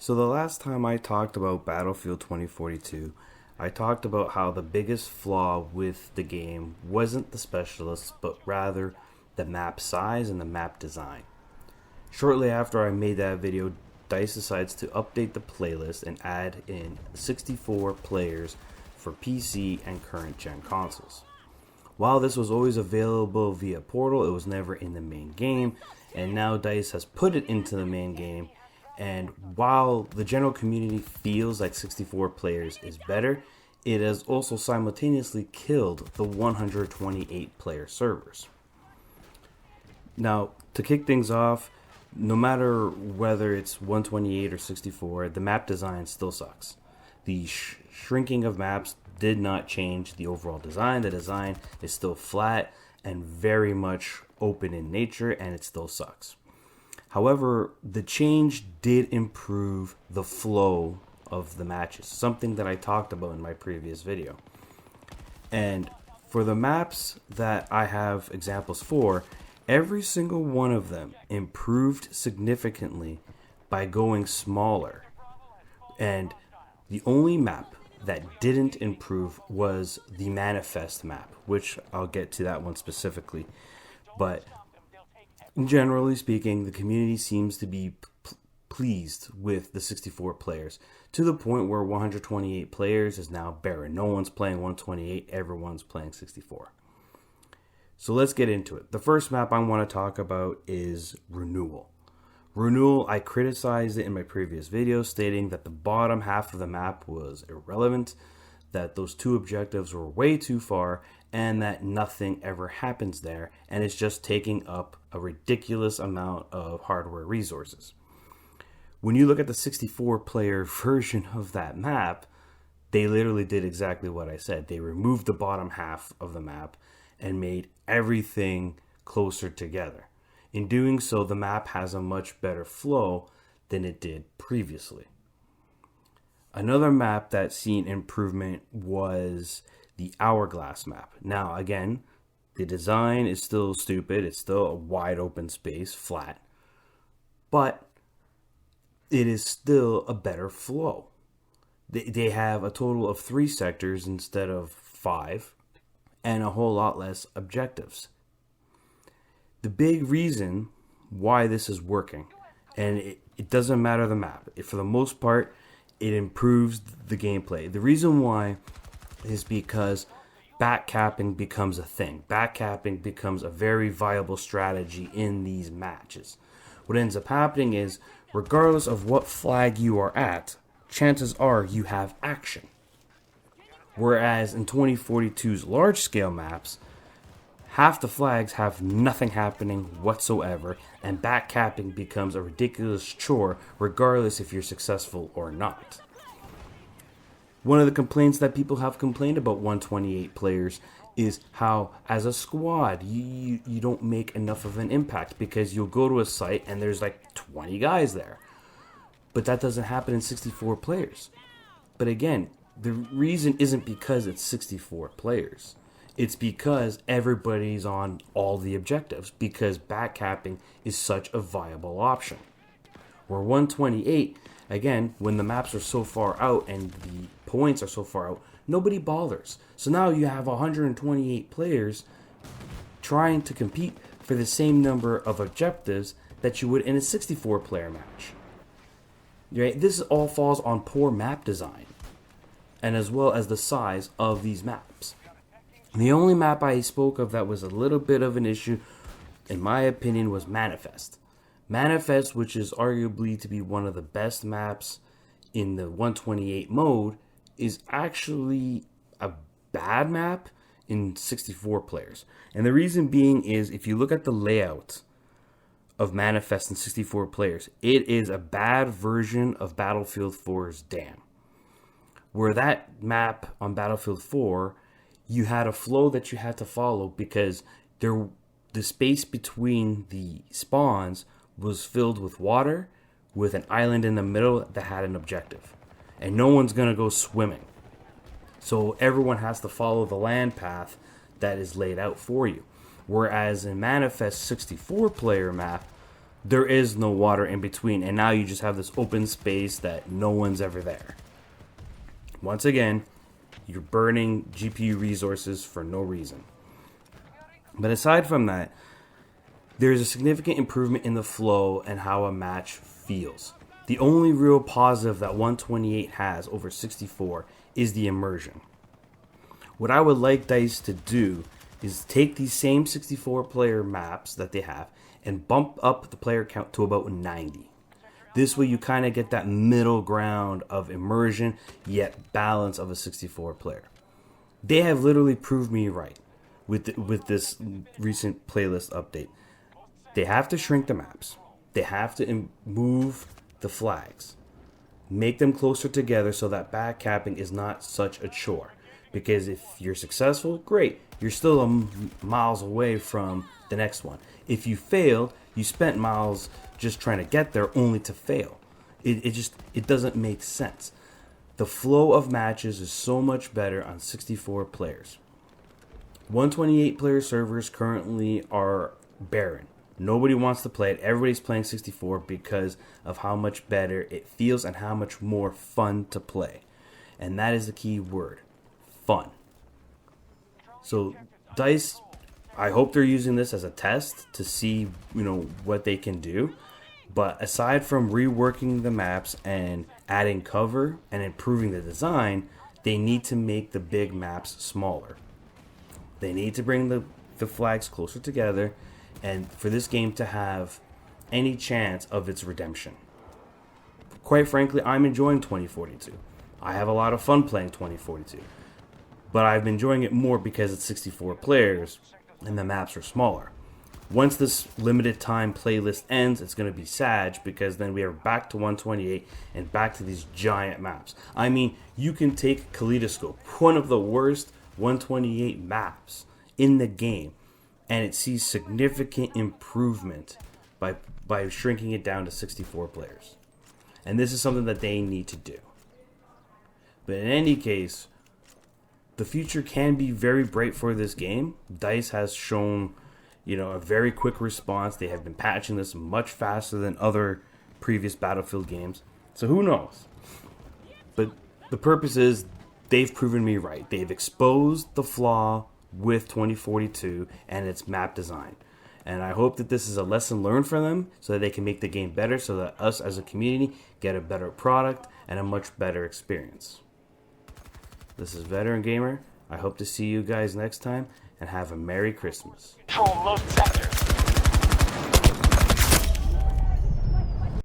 So the last time I talked about Battlefield 2042, I talked about how the biggest flaw with the game wasn't the specialists, but rather the map size and the map design. Shortly after I made that video, DICE decides to update the playlist and add in 64 players for PC and current gen consoles. While this was always available via Portal, it was never in the main game, and now DICE has put it into the main game. And while the general community feels like 64 players is better, it has also simultaneously killed the 128 player servers. Now, to kick things off, no matter whether it's 128 or 64, the map design still sucks. The shrinking of maps did not change the overall design. The design is still flat and very much open in nature, and it still sucks. However, the change did improve the flow of the matches, something that I talked about in my previous video. And for the maps that I have examples for, every single one of them improved significantly by going smaller. And the only map that didn't improve was the Manifest map, which I'll get to that one specifically. But generally speaking, the community seems to be pleased with the 64 players to the point where 128 players is now barren. No one's playing 128, everyone's playing 64. So let's get into it. The first map I want to talk about is Renewal. Renewal, I criticized it in my previous video, stating that the bottom half of the map was irrelevant, that those two objectives were way too far, and that nothing ever happens there, and it's just taking up a ridiculous amount of hardware resources. When you look at the 64-player version of that map, they literally did exactly what I said. They removed the bottom half of the map and made everything closer together. In doing so, the map has a much better flow than it did previously. Another map that seen improvement was the Hourglass map. Now, again, the design is still stupid. It's still a wide open space, flat. But it is still a better flow. They have a total of 3 sectors instead of 5, and a whole lot less objectives. The big reason why this is working, and it doesn't matter the map, for the most part, it improves the gameplay. The reason why is because backcapping becomes a thing. Backcapping becomes a very viable strategy in these matches. What ends up happening is, regardless of what flag you are at, chances are you have action. Whereas in 2042's large-scale maps, half the flags have nothing happening whatsoever, and backcapping becomes a ridiculous chore regardless if you're successful or not. One of the complaints that people have complained about 128 players is how, as a squad, you don't make enough of an impact, because you'll go to a site and there's like 20 guys there. But that doesn't happen in 64 players. But again, the reason isn't because it's 64 players. It's because everybody's on all the objectives, because backcapping is such a viable option. Where 128, again, when the maps are so far out and the points are so far out, nobody bothers. So now you have 128 players trying to compete for the same number of objectives that you would in a 64-player match. Right? This all falls on poor map design, and as well as the size of these maps. The only map I spoke of that was a little bit of an issue, in my opinion, was Manifest. Manifest, which is arguably to be one of the best maps in the 128 mode, is actually a bad map in 64 players. And the reason being is, if you look at the layout of Manifest in 64 players, it is a bad version of Battlefield 4's Dam. Where that map on Battlefield 4, you had a flow that you had to follow, because the space between the spawns was filled with water, with an island in the middle that had an objective. And no one's going to go swimming. So everyone has to follow the land path that is laid out for you. Whereas in Manifest 64 player map, there is no water in between, and now you just have this open space that no one's ever there. Once again, you're burning GPU resources for no reason. But aside from that, there's a significant improvement in the flow and how a match feels. The only real positive that 128 has over 64 is the immersion. What I would like DICE to do is take these same 64 player maps that they have and bump up the player count to about 90. This way you kind of get that middle ground of immersion yet balance of a 64 player. They have literally proved me right with this recent playlist update. They have to shrink the maps. They have to move the flags. Make them closer together so that backcapping is not such a chore. Because if you're successful, great. You're still miles away from the next one. If you failed, you spent miles just trying to get there only to fail. It doesn't make sense. The flow of matches is so much better on 64 players. 128 player servers currently are barren. Nobody wants to play it. Everybody's playing 64 because of how much better it feels and how much more fun to play. And that is the key word. Fun. So DICE, I hope they're using this as a test to see, what they can do. But aside from reworking the maps and adding cover and improving the design, they need to make the big maps smaller. They need to bring the flags closer together and for this game to have any chance of its redemption. Quite frankly, I'm enjoying 2042. I have a lot of fun playing 2042. But I've been enjoying it more because it's 64 players and the maps are smaller. Once this limited time playlist ends, it's going to be sad because then we are back to 128 and back to these giant maps. I mean, you can take Kaleidoscope, one of the worst 128 maps in the game, and it sees significant improvement by shrinking it down to 64 players. And this is something that they need to do. But in any case, the future can be very bright for this game. DICE has shown, a very quick response. They have been patching this much faster than other previous Battlefield games. So who knows? But the purpose is they've proven me right. They've exposed the flaw with 2042 and its map design. And I hope that this is a lesson learned for them so that they can make the game better so that us as a community get a better product and a much better experience. This is Veteran Gamer. I hope to see you guys next time and have a Merry Christmas. Control most sectors.